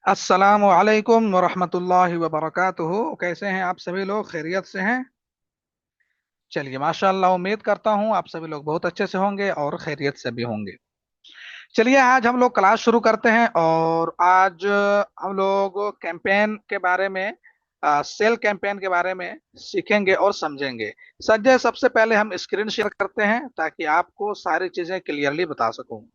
अस्सलामु अलैकुम वरहमतुल्लाहि वबरकातुहू। कैसे हैं आप सभी लोग? खैरियत से हैं? चलिए, माशाअल्लाह, उम्मीद करता हूं आप सभी लोग बहुत अच्छे से होंगे और खैरियत से भी होंगे। चलिए, आज हम लोग क्लास शुरू करते हैं और आज हम लोग कैंपेन के बारे में, सेल कैंपेन के बारे में सीखेंगे और समझेंगे। संजय, सबसे पहले हम स्क्रीन शेयर करते हैं ताकि आपको सारी चीजें क्लियरली बता सकूं।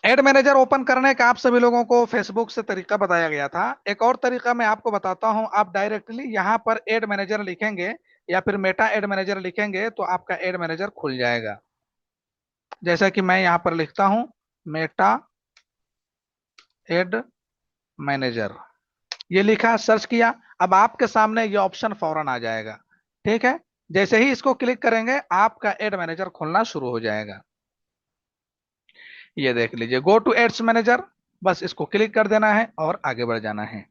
एड मैनेजर ओपन करने का आप सभी लोगों को फेसबुक से तरीका बताया गया था। एक और तरीका मैं आपको बताता हूं। आप डायरेक्टली यहां पर एड मैनेजर लिखेंगे या फिर मेटा एड मैनेजर लिखेंगे तो आपका एड मैनेजर खुल जाएगा। जैसा कि मैं यहां पर लिखता हूं, मेटा एड मैनेजर, ये लिखा, सर्च किया। अब आपके सामने ये ऑप्शन फौरन आ जाएगा। ठीक है, जैसे ही इसको क्लिक करेंगे आपका एड मैनेजर खुलना शुरू हो जाएगा। ये देख लीजिए, गो टू एड्स मैनेजर। बस इसको क्लिक कर देना है और आगे बढ़ जाना है।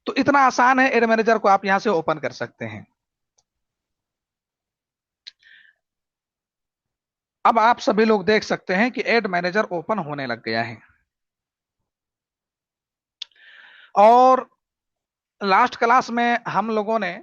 तो इतना आसान है, एड मैनेजर को आप यहां से ओपन कर सकते हैं। अब आप सभी लोग देख सकते हैं कि एड मैनेजर ओपन होने लग गया है। और लास्ट क्लास में हम लोगों ने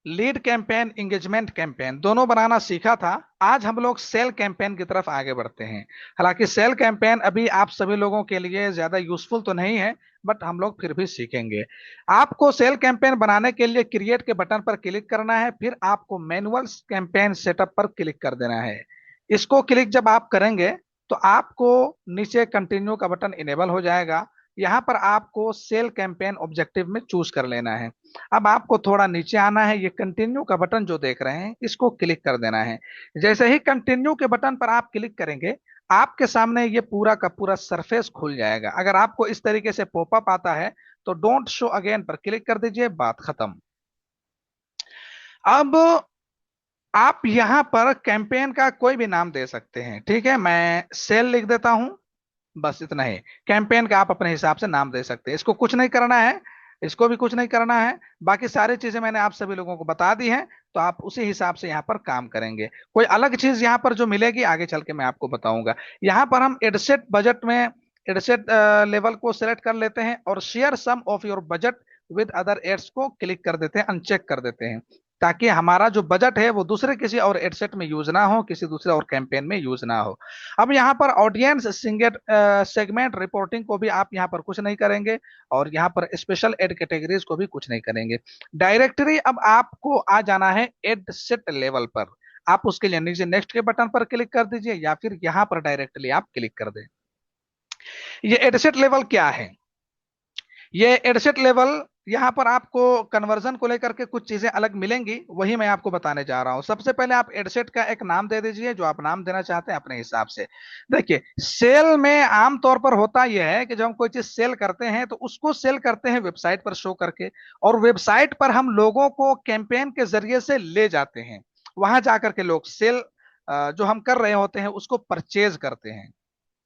लीड कैंपेन, एंगेजमेंट कैंपेन दोनों बनाना सीखा था। आज हम लोग सेल कैंपेन की तरफ आगे बढ़ते हैं। हालांकि सेल कैंपेन अभी आप सभी लोगों के लिए ज्यादा यूजफुल तो नहीं है, बट हम लोग फिर भी सीखेंगे। आपको सेल कैंपेन बनाने के लिए क्रिएट के बटन पर क्लिक करना है, फिर आपको मैनुअल कैंपेन सेटअप पर क्लिक कर देना है। इसको क्लिक जब आप करेंगे तो आपको नीचे कंटिन्यू का बटन इनेबल हो जाएगा। यहां पर आपको सेल कैंपेन ऑब्जेक्टिव में चूज कर लेना है। अब आपको थोड़ा नीचे आना है, ये कंटिन्यू का बटन जो देख रहे हैं इसको क्लिक कर देना है। जैसे ही कंटिन्यू के बटन पर आप क्लिक करेंगे आपके सामने ये पूरा का पूरा सरफेस खुल जाएगा। अगर आपको इस तरीके से पॉपअप आता है तो डोंट शो अगेन पर क्लिक कर दीजिए, बात खत्म। अब आप यहां पर कैंपेन का कोई भी नाम दे सकते हैं। ठीक है, मैं सेल लिख देता हूं, बस इतना ही। कैंपेन का आप अपने हिसाब से नाम दे सकते हैं। इसको कुछ नहीं करना है, इसको भी कुछ नहीं करना है। बाकी सारी चीजें मैंने आप सभी लोगों को बता दी हैं, तो आप उसी हिसाब से यहाँ पर काम करेंगे। कोई अलग चीज यहाँ पर जो मिलेगी आगे चल के मैं आपको बताऊंगा। यहाँ पर हम एडसेट बजट में एडसेट लेवल को सिलेक्ट कर लेते हैं और share some of your budget with other ads को क्लिक कर देते हैं, अनचेक कर देते हैं, ताकि हमारा जो बजट है वो दूसरे किसी और एडसेट में यूज ना हो, किसी दूसरे और कैंपेन में यूज ना हो। अब यहाँ पर ऑडियंस सिंगेट सेगमेंट रिपोर्टिंग को भी आप यहाँ पर कुछ नहीं करेंगे और यहाँ पर स्पेशल एड कैटेगरीज को भी कुछ नहीं करेंगे। डायरेक्टरी अब आपको आ जाना है एड सेट लेवल पर। आप उसके लिए नीचे नेक्स्ट के बटन पर क्लिक कर दीजिए या फिर यहाँ पर डायरेक्टली आप क्लिक कर दें। ये एडसेट लेवल क्या है? ये एडसेट लेवल, यहाँ पर आपको कन्वर्जन को लेकर के कुछ चीजें अलग मिलेंगी, वही मैं आपको बताने जा रहा हूं। सबसे पहले आप एडसेट का एक नाम दे दीजिए, जो आप नाम देना चाहते हैं अपने हिसाब से। देखिए, सेल में आमतौर पर होता यह है कि जब हम कोई चीज सेल करते हैं तो उसको सेल करते हैं वेबसाइट पर शो करके, और वेबसाइट पर हम लोगों को कैंपेन के जरिए से ले जाते हैं। वहां जाकर के लोग सेल जो हम कर रहे होते हैं उसको परचेज करते हैं।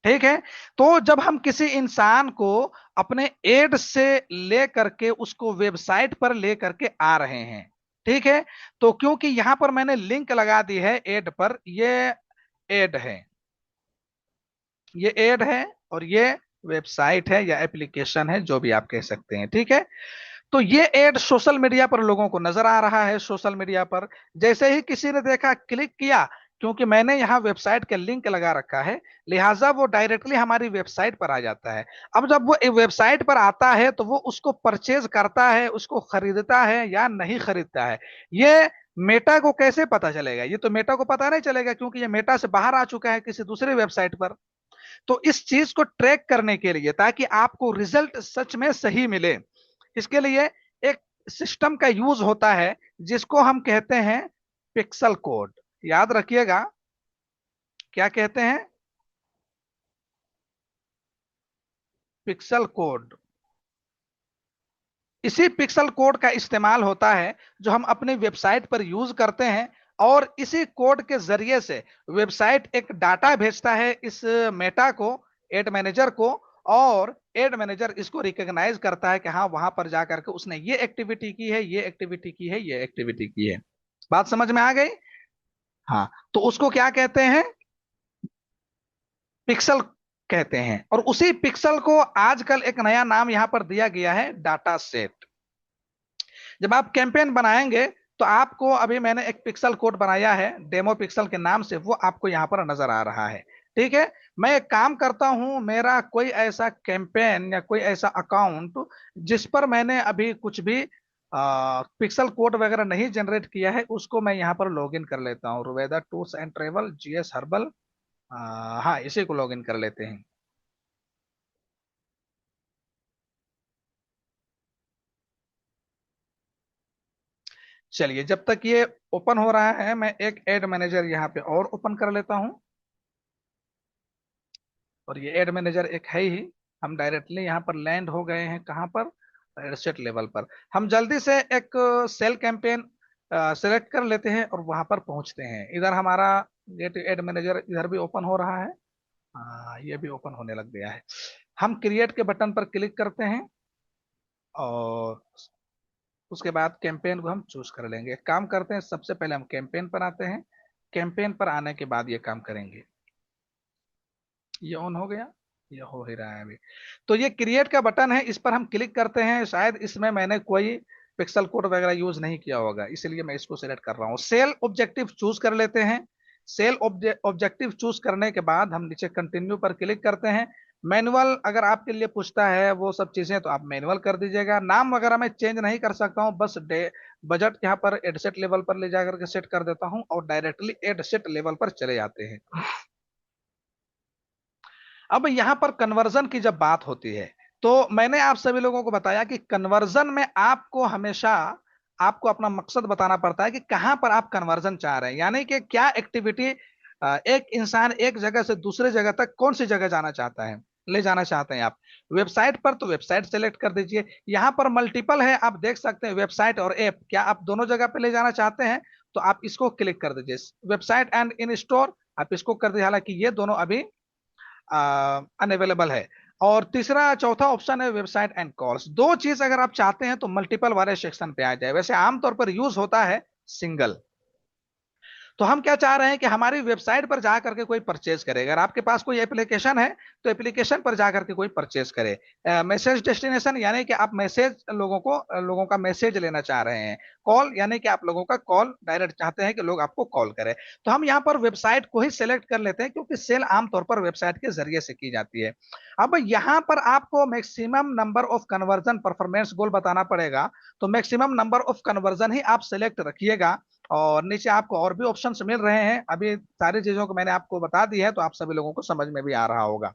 ठीक है, तो जब हम किसी इंसान को अपने एड से ले करके उसको वेबसाइट पर ले करके आ रहे हैं, ठीक है, तो क्योंकि यहां पर मैंने लिंक लगा दी है एड पर, ये एड है, ये एड है और ये वेबसाइट है या एप्लीकेशन है, जो भी आप कह सकते हैं। ठीक है, तो ये एड सोशल मीडिया पर लोगों को नजर आ रहा है। सोशल मीडिया पर जैसे ही किसी ने देखा, क्लिक किया, क्योंकि मैंने यहाँ वेबसाइट का लिंक लगा रखा है, लिहाजा वो डायरेक्टली हमारी वेबसाइट पर आ जाता है। अब जब वो वेबसाइट पर आता है तो वो उसको परचेज करता है, उसको खरीदता है या नहीं खरीदता है, ये मेटा को कैसे पता चलेगा? ये तो मेटा को पता नहीं चलेगा, क्योंकि ये मेटा से बाहर आ चुका है किसी दूसरे वेबसाइट पर। तो इस चीज को ट्रैक करने के लिए, ताकि आपको रिजल्ट सच में सही मिले, इसके लिए एक सिस्टम का यूज होता है जिसको हम कहते हैं पिक्सल कोड। याद रखिएगा, क्या कहते हैं? Pixel code. इसी पिक्सल कोड का इस्तेमाल होता है जो हम अपनी वेबसाइट पर यूज करते हैं, और इसी कोड के जरिए से वेबसाइट एक डाटा भेजता है इस मेटा को, एड मैनेजर को, और एड मैनेजर इसको रिकॉग्नाइज करता है कि हाँ, वहां पर जाकर के उसने ये एक्टिविटी की है, ये एक्टिविटी की है, ये एक्टिविटी की है। बात समझ में आ गई? हाँ, तो उसको क्या कहते हैं? पिक्सल कहते हैं। और उसी पिक्सल को आजकल एक नया नाम यहां पर दिया गया है, डाटा सेट। जब आप कैंपेन बनाएंगे तो आपको, अभी मैंने एक पिक्सल कोड बनाया है डेमो पिक्सल के नाम से, वो आपको यहां पर नजर आ रहा है। ठीक है, मैं एक काम करता हूं, मेरा कोई ऐसा कैंपेन या कोई ऐसा अकाउंट जिस पर मैंने अभी कुछ भी पिक्सल कोड वगैरह नहीं जनरेट किया है, उसको मैं यहां पर लॉगिन कर लेता हूँ। रुवेदा tours and travel GS herbal, हाँ इसी को लॉगिन कर लेते हैं। चलिए, जब तक ये ओपन हो रहा है, मैं एक एड मैनेजर यहाँ पे और ओपन कर लेता हूँ। और ये एड मैनेजर एक है ही, हम डायरेक्टली यहाँ पर लैंड हो गए हैं कहाँ पर, एडसेट लेवल पर। हम जल्दी से एक सेल कैंपेन सेलेक्ट कर लेते हैं और वहां पर पहुंचते हैं। इधर हमारा गेट एड मैनेजर इधर भी ओपन हो रहा है, ये भी ओपन होने लग गया है। हम क्रिएट के बटन पर क्लिक करते हैं और उसके बाद कैंपेन को हम चूज कर लेंगे। एक काम करते हैं, सबसे पहले हम कैंपेन पर आते हैं। कैंपेन पर आने के बाद ये काम करेंगे। ये ऑन हो गया, ये हो ही रहा है अभी। तो ये क्रिएट का बटन है, इस पर हम क्लिक करते हैं। शायद इसमें मैंने कोई पिक्सल कोड वगैरह यूज नहीं किया होगा, इसलिए मैं इसको सिलेक्ट कर रहा हूँ। सेल ऑब्जेक्टिव चूज कर लेते हैं। सेल ऑब्जेक्टिव चूज करने के बाद हम नीचे कंटिन्यू पर क्लिक करते हैं। मैनुअल अगर आपके लिए पूछता है वो सब चीजें, तो आप मैनुअल कर दीजिएगा। नाम वगैरह मैं चेंज नहीं कर सकता हूँ, बस डे बजट यहाँ पर एडसेट लेवल पर ले जाकर के सेट कर देता हूँ और डायरेक्टली एडसेट लेवल पर चले जाते हैं। अब यहां पर कन्वर्जन की जब बात होती है, तो मैंने आप सभी लोगों को बताया कि कन्वर्जन में आपको हमेशा आपको अपना मकसद बताना पड़ता है कि कहां पर आप कन्वर्जन चाह रहे हैं, यानी कि क्या एक्टिविटी एक इंसान एक जगह से दूसरे जगह तक कौन सी जगह जाना चाहता है, ले जाना चाहते हैं आप। वेबसाइट पर तो वेबसाइट सेलेक्ट कर दीजिए। यहां पर मल्टीपल है, आप देख सकते हैं वेबसाइट और ऐप, क्या आप दोनों जगह पे ले जाना चाहते हैं, तो आप इसको क्लिक कर दीजिए। वेबसाइट एंड इन स्टोर आप इसको कर दीजिए, हालांकि ये दोनों अभी अनअवेलेबल है। और तीसरा चौथा ऑप्शन है वेबसाइट एंड कॉल्स। दो चीज अगर आप चाहते हैं तो मल्टीपल वाले सेक्शन पे आ जाए, वैसे आमतौर पर यूज होता है सिंगल। तो हम क्या चाह रहे हैं कि हमारी वेबसाइट पर जाकर के कोई परचेज करे। अगर आपके पास कोई एप्लीकेशन है तो एप्लीकेशन पर जाकर के कोई परचेज करे। मैसेज डेस्टिनेशन यानी कि आप मैसेज लोगों का मैसेज लेना चाह रहे हैं। कॉल यानी कि आप लोगों का कॉल डायरेक्ट चाहते हैं कि लोग आपको कॉल करें। तो हम यहाँ पर वेबसाइट को ही सिलेक्ट कर लेते हैं, क्योंकि सेल आमतौर पर वेबसाइट के जरिए से की जाती है। अब यहाँ पर आपको maximum number of conversion performance goal बताना पड़ेगा। तो मैक्सिमम नंबर ऑफ कन्वर्जन ही आप सिलेक्ट रखिएगा। और नीचे आपको और भी ऑप्शंस मिल रहे हैं, अभी सारी चीजों को मैंने आपको बता दी है, तो आप सभी लोगों को समझ में भी आ रहा होगा।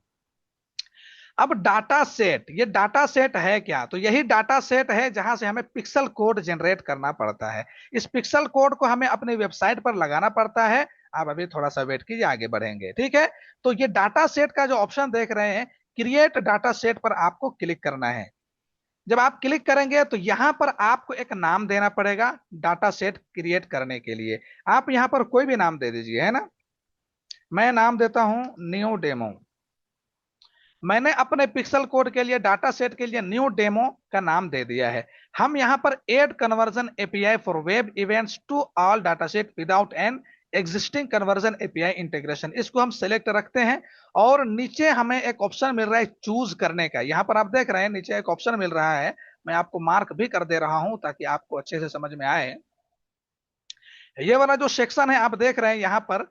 अब डाटा सेट, ये डाटा सेट है क्या, तो यही डाटा सेट है जहां से हमें पिक्सल कोड जनरेट करना पड़ता है। इस पिक्सल कोड को हमें अपनी वेबसाइट पर लगाना पड़ता है। आप अभी थोड़ा सा वेट कीजिए, आगे बढ़ेंगे, ठीक है। तो ये डाटा सेट का जो ऑप्शन देख रहे हैं, क्रिएट डाटा सेट पर आपको क्लिक करना है। जब आप क्लिक करेंगे तो यहां पर आपको एक नाम देना पड़ेगा डाटा सेट क्रिएट करने के लिए। आप यहां पर कोई भी नाम दे दीजिए, है ना। मैं नाम देता हूं न्यू डेमो। मैंने अपने पिक्सल कोड के लिए, डाटा सेट के लिए न्यू डेमो का नाम दे दिया है। हम यहां पर add conversion API for web events to all data set without an existing conversion API integration, इसको हम सेलेक्ट रखते हैं। और नीचे हमें एक ऑप्शन मिल रहा है चूज करने का, यहां पर आप देख रहे हैं नीचे एक ऑप्शन मिल रहा है। मैं आपको मार्क भी कर दे रहा हूं ताकि आपको अच्छे से समझ में आए। ये वाला जो सेक्शन है आप देख रहे हैं यहाँ पर,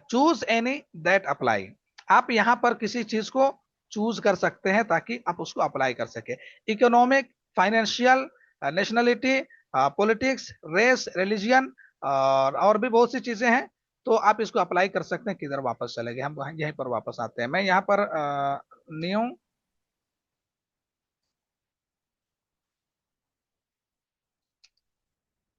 चूज एनी दैट अप्लाई। आप यहाँ पर किसी चीज को चूज कर सकते हैं ताकि आप उसको अप्लाई कर सके। Economic, financial, nationality, politics, race, religion और भी बहुत सी चीजें हैं। तो आप इसको अप्लाई कर सकते हैं। किधर वापस चले गए हम, यहीं पर वापस आते हैं। मैं यहाँ पर न्यू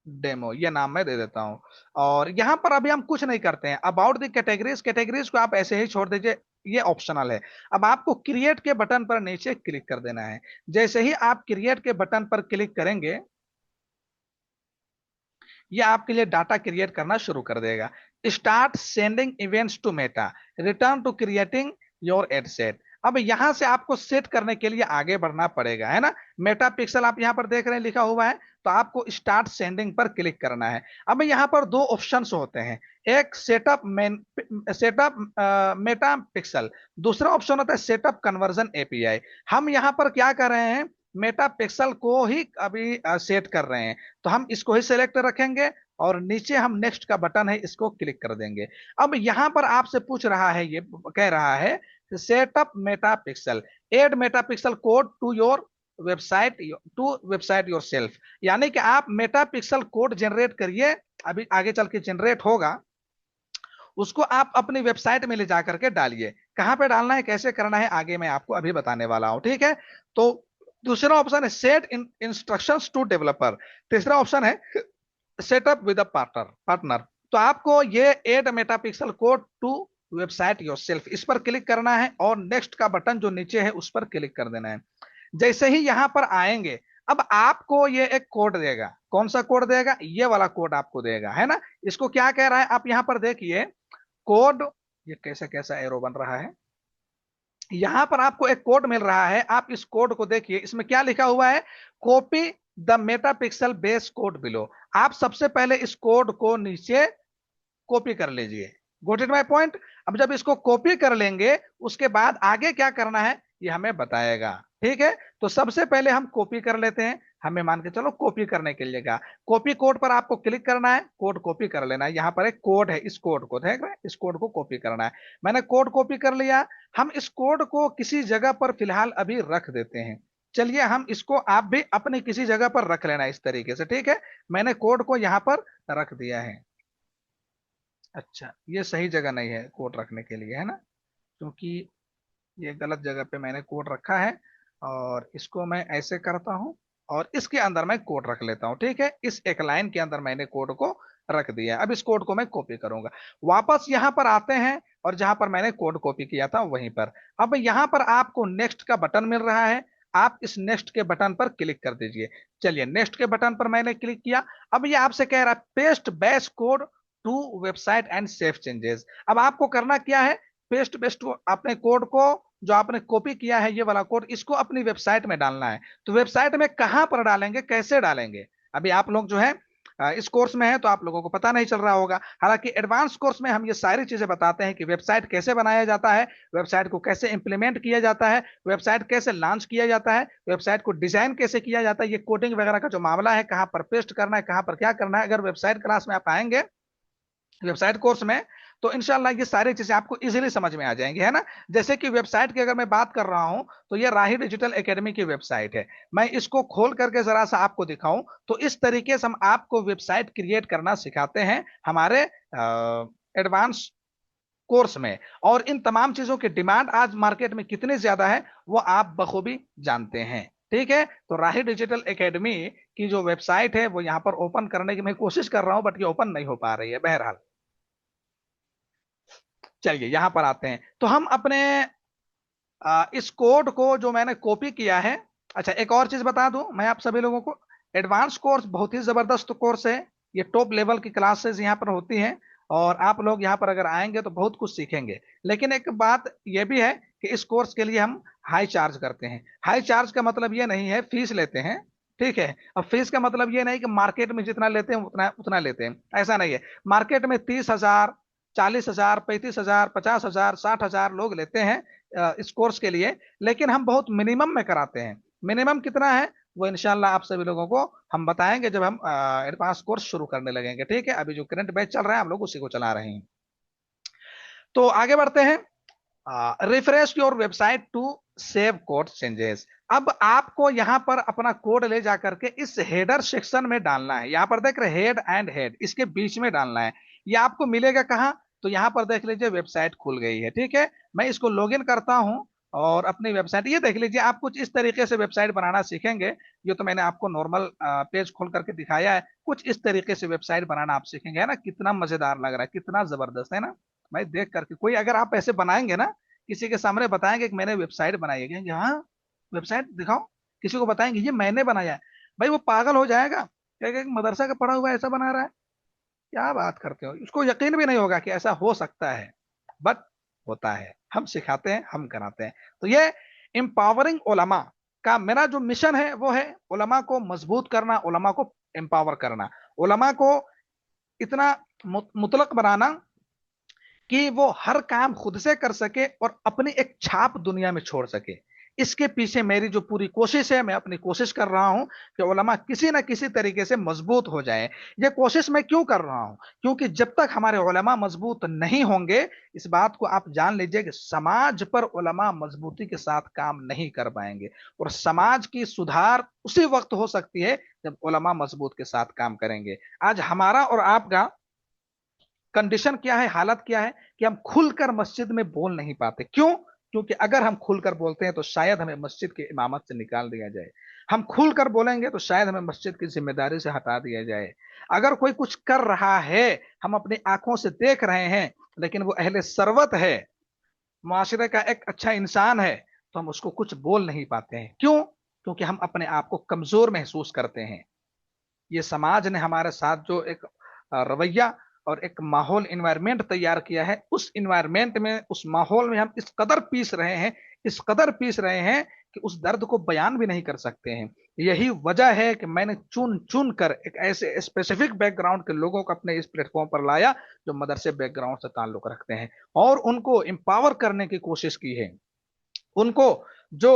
डेमो ये नाम मैं दे देता हूं। और यहां पर अभी हम कुछ नहीं करते हैं। अबाउट द कैटेगरीज, कैटेगरीज को आप ऐसे ही छोड़ दीजिए, ये ऑप्शनल है। अब आपको क्रिएट के बटन पर नीचे क्लिक कर देना है। जैसे ही आप क्रिएट के बटन पर क्लिक करेंगे, ये आपके लिए डाटा क्रिएट करना शुरू कर देगा। Start sending events to Meta, return to creating your ad set. अब यहां से आपको सेट करने के लिए आगे बढ़ना पड़ेगा, है ना। मेटा पिक्सल आप यहां पर देख रहे हैं लिखा हुआ है, तो आपको स्टार्ट सेंडिंग पर क्लिक करना है। अब यहां पर दो ऑप्शंस होते हैं, एक सेटअप मेटा पिक्सल, दूसरा ऑप्शन होता है सेटअप कन्वर्जन एपीआई। हम यहां पर क्या कर रहे हैं, मेटा पिक्सल को ही अभी सेट कर रहे हैं, तो हम इसको ही सेलेक्ट रखेंगे और नीचे हम नेक्स्ट का बटन है इसको क्लिक कर देंगे। अब यहां पर आपसे पूछ रहा है, ये कह रहा है setup Meta pixel, add Meta pixel code to your website, to website yourself, यानी कि आप मेटा पिक्सल कोड जनरेट करिए, अभी आगे चल के जनरेट होगा, उसको आप अपनी वेबसाइट में ले जाकर के डालिए। कहां पे डालना है, कैसे करना है, आगे मैं आपको अभी बताने वाला हूं, ठीक है। तो दूसरा ऑप्शन है सेट इंस्ट्रक्शंस टू डेवलपर, तीसरा ऑप्शन है सेटअप विद अ पार्टनर। तो आपको ये add Meta pixel code to website yourself, इस पर क्लिक करना है और नेक्स्ट का बटन जो नीचे है उस पर क्लिक कर देना है। जैसे ही यहां पर आएंगे, अब आपको ये एक कोड देगा, कौन सा कोड देगा, ये वाला कोड आपको देगा, है ना। इसको क्या कह रहा है, आप यहां पर देखिए कोड, ये कैसा कैसा एरो बन रहा है, यहां पर आपको एक कोड मिल रहा है, आप इस कोड को देखिए, इसमें क्या लिखा हुआ है, copy the Meta pixel base code below. आप सबसे पहले इस कोड को नीचे कॉपी कर लीजिए, गोट इट माय पॉइंट। अब जब इसको कॉपी कर लेंगे, उसके बाद आगे क्या करना है ये हमें बताएगा, ठीक है। तो सबसे पहले हम कॉपी कर लेते हैं, हमें मान के चलो कॉपी करने के लिए कहा, कॉपी कोड पर आपको क्लिक करना है, कोड कॉपी कर लेना है। यहाँ पर एक कोड है, इस कोड को देख रहे हैं, इस कोड को कॉपी करना है। मैंने कोड कॉपी कर लिया, हम इस कोड को किसी जगह पर फिलहाल अभी रख देते हैं। चलिए हम इसको, आप भी अपनी किसी जगह पर रख लेना इस तरीके से, ठीक है। मैंने कोड को यहाँ पर रख दिया है। अच्छा, ये सही जगह नहीं है कोड रखने के लिए, है ना, क्योंकि ये गलत जगह पे मैंने कोड रखा है। और इसको मैं ऐसे करता हूं और इसके अंदर मैं कोड रख लेता हूं, ठीक है। इस एक लाइन के अंदर मैंने कोड को रख दिया। अब इस कोड को मैं कॉपी करूंगा, वापस यहां पर आते हैं और जहां पर मैंने कोड कॉपी किया था वहीं पर, अब यहां पर आपको नेक्स्ट का बटन मिल रहा है, आप इस नेक्स्ट के बटन पर क्लिक कर दीजिए। चलिए नेक्स्ट के बटन पर मैंने क्लिक किया। अब ये आपसे कह रहा है paste base code to website and save changes. अब आपको करना क्या है, पेस्ट बेस्ट अपने कोड को, जो आपने कॉपी किया है ये वाला कोड, इसको अपनी वेबसाइट में डालना है। तो वेबसाइट में कहां पर डालेंगे, कैसे डालेंगे, अभी आप लोग जो है इस कोर्स में है तो आप लोगों को पता नहीं चल रहा होगा। हालांकि एडवांस कोर्स में हम ये सारी चीजें बताते हैं कि वेबसाइट कैसे बनाया जाता है, वेबसाइट को कैसे इंप्लीमेंट किया जाता है, वेबसाइट कैसे लॉन्च किया जाता है, वेबसाइट को डिजाइन कैसे किया जाता है, ये कोडिंग वगैरह का जो मामला है, कहां पर पेस्ट करना है, कहां पर क्या करना है। अगर वेबसाइट क्लास में आप आएंगे, वेबसाइट कोर्स में, तो इंशाल्लाह ये सारी चीजें आपको इजीली समझ में आ जाएंगी, है ना। जैसे कि वेबसाइट की अगर मैं बात कर रहा हूं, तो ये राही डिजिटल एकेडमी की वेबसाइट है। मैं इसको खोल करके जरा सा आपको दिखाऊं, तो इस तरीके से हम आपको वेबसाइट क्रिएट करना सिखाते हैं हमारे एडवांस कोर्स में। और इन तमाम चीजों की डिमांड आज मार्केट में कितनी ज्यादा है वो आप बखूबी जानते हैं, ठीक है। तो राही डिजिटल एकेडमी की जो वेबसाइट है वो यहाँ पर ओपन करने की मैं कोशिश कर रहा हूं, बट ये ओपन नहीं हो पा रही है, बहरहाल। चलिए यहां पर आते हैं, तो हम अपने इस कोड को जो मैंने कॉपी किया है। अच्छा, एक और चीज बता दूं मैं आप सभी लोगों को, एडवांस कोर्स बहुत ही जबरदस्त कोर्स है, ये टॉप लेवल की क्लासेस यहाँ पर होती हैं, और आप लोग यहाँ पर अगर आएंगे तो बहुत कुछ सीखेंगे। लेकिन एक बात यह भी है कि इस कोर्स के लिए हम हाई चार्ज करते हैं। हाई चार्ज का मतलब ये नहीं है फीस लेते हैं, ठीक है। अब फीस का मतलब ये नहीं कि मार्केट में जितना लेते हैं उतना उतना लेते हैं, ऐसा नहीं है। मार्केट में 30,000, 40,000, 35,000, 50,000, 60,000 लोग लेते हैं इस कोर्स के लिए, लेकिन हम बहुत मिनिमम में कराते हैं। मिनिमम कितना है वो इंशाल्लाह आप सभी लोगों को हम बताएंगे जब हम एडवांस कोर्स शुरू करने लगेंगे, ठीक है। अभी जो करंट बैच चल रहा है हम लोग उसी को चला रहे हैं। तो आगे बढ़ते हैं, refresh your website to save code changes. अब आपको यहां पर अपना कोड ले जाकर के इस हेडर सेक्शन में डालना है। यहां पर देख रहे हेड एंड हेड, इसके बीच में डालना है। ये आपको मिलेगा कहां, तो यहां पर देख लीजिए वेबसाइट खुल गई है, ठीक है। मैं इसको लॉगिन करता हूं और अपनी वेबसाइट, ये देख लीजिए, आप कुछ इस तरीके से वेबसाइट बनाना सीखेंगे। ये तो मैंने आपको नॉर्मल पेज खोल करके दिखाया है, कुछ इस तरीके से वेबसाइट बनाना आप सीखेंगे, है ना। कितना मजेदार लग रहा है, कितना जबरदस्त है ना। मैं देख करके, कोई अगर आप ऐसे बनाएंगे ना, किसी के सामने बताएंगे कि मैंने वेबसाइट बनाई है, कहेंगे हाँ वेबसाइट दिखाओ, किसी को बताएंगे ये मैंने बनाया है, भाई वो पागल हो जाएगा, कहेगा कि मदरसा का पढ़ा हुआ ऐसा बना रहा है, क्या बात करते हो, उसको यकीन भी नहीं होगा कि ऐसा हो सकता है। बट होता है। हम सिखाते हैं, हम कराते हैं। तो ये एम्पावरिंग उलमा का मेरा जो मिशन है वो है उलमा को मजबूत करना, उलमा को एम्पावर करना, उलमा को इतना मुतलक बनाना कि वो हर काम खुद से कर सके और अपनी एक छाप दुनिया में छोड़ सके। इसके पीछे मेरी जो पूरी कोशिश है, मैं अपनी कोशिश कर रहा हूं कि उलमा किसी ना किसी तरीके से मजबूत हो जाए। ये कोशिश मैं क्यों कर रहा हूं? क्योंकि जब तक हमारे उलमा मजबूत नहीं होंगे, इस बात को आप जान लीजिए कि समाज पर उलमा मजबूती के साथ काम नहीं कर पाएंगे। और समाज की सुधार उसी वक्त हो सकती है जब उलमा मजबूत के साथ काम करेंगे। आज हमारा और आपका कंडीशन क्या है, हालत क्या है कि हम खुलकर मस्जिद में बोल नहीं पाते। क्यों? क्योंकि अगर हम खुलकर बोलते हैं तो शायद हमें मस्जिद की इमामत से निकाल दिया जाए। हम खुलकर बोलेंगे तो शायद हमें मस्जिद की जिम्मेदारी से हटा दिया जाए। अगर कोई कुछ कर रहा है, हम अपनी आंखों से देख रहे हैं, लेकिन वो अहले सरवत है, मुआशरे का एक अच्छा इंसान है, तो हम उसको कुछ बोल नहीं पाते हैं। क्यों? क्योंकि हम अपने आप को कमजोर महसूस करते हैं। ये समाज ने हमारे साथ जो एक रवैया और एक माहौल इन्वायरमेंट तैयार किया है, उस इन्वायरमेंट में, उस माहौल में हम इस कदर पीस रहे हैं, इस कदर पीस रहे हैं कि उस दर्द को बयान भी नहीं कर सकते हैं। यही वजह है कि मैंने चुन चुन कर एक ऐसे स्पेसिफिक बैकग्राउंड के लोगों को अपने इस प्लेटफॉर्म पर लाया जो मदरसे बैकग्राउंड से ताल्लुक रखते हैं, और उनको एम्पावर करने की कोशिश की है। उनको जो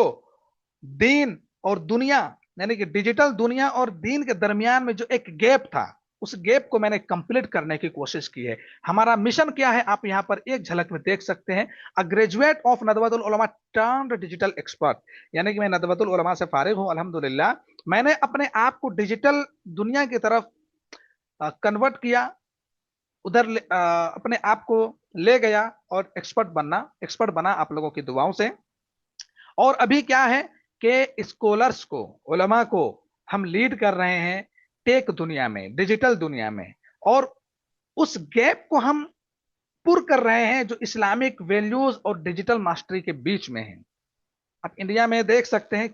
दीन और दुनिया, यानी कि डिजिटल दुनिया और दीन के दरमियान में जो एक गैप था, उस गैप को मैंने कंप्लीट करने की कोशिश की है। हमारा मिशन क्या है, आप यहां पर एक झलक में देख सकते हैं। अ ग्रेजुएट ऑफ नदवतुल उलमा टर्न्ड डिजिटल एक्सपर्ट, यानी कि मैं नदवतुल उलमा से फारिग हूं अल्हम्दुलिल्लाह। मैंने अपने आप को डिजिटल दुनिया की तरफ कन्वर्ट किया, उधर अपने आप को ले गया और एक्सपर्ट बना आप लोगों की दुआओं से। और अभी क्या है कि स्कॉलर्स को, उलमा को हम लीड कर रहे हैं टेक दुनिया में, डिजिटल दुनिया में, और उस गैप को हम पुर कर रहे हैं जो इस्लामिक वैल्यूज और डिजिटल मास्टरी के बीच में है। आप इंडिया में देख सकते हैं,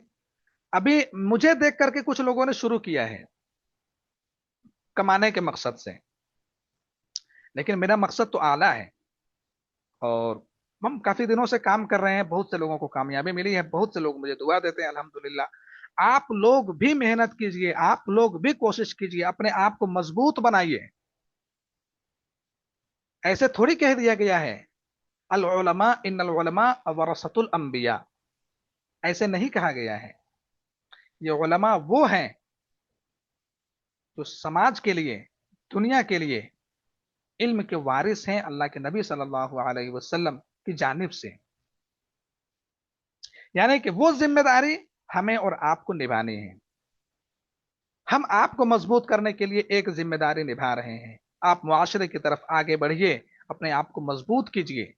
अभी मुझे देख करके कुछ लोगों ने शुरू किया है कमाने के मकसद से, लेकिन मेरा मकसद तो आला है। और हम काफी दिनों से काम कर रहे हैं, बहुत से लोगों को कामयाबी मिली है, बहुत से लोग मुझे दुआ देते हैं अल्हम्दुलिल्लाह। आप लोग भी मेहनत कीजिए, आप लोग भी कोशिश कीजिए, अपने आप को मजबूत बनाइए। ऐसे थोड़ी कह दिया गया है अल उलमा इन्नल उलमा वरसतुल अंबिया, ऐसे नहीं कहा गया है। ये उलमा वो हैं जो समाज के लिए, दुनिया के लिए इल्म के वारिस हैं, अल्लाह के नबी सल्लल्लाहु अलैहि वसल्लम की जानिब से। यानी कि वो जिम्मेदारी हमें और आपको निभानी है। हम आपको मजबूत करने के लिए एक जिम्मेदारी निभा रहे हैं। आप मुआशरे की तरफ आगे बढ़िए, अपने आप को मजबूत कीजिए।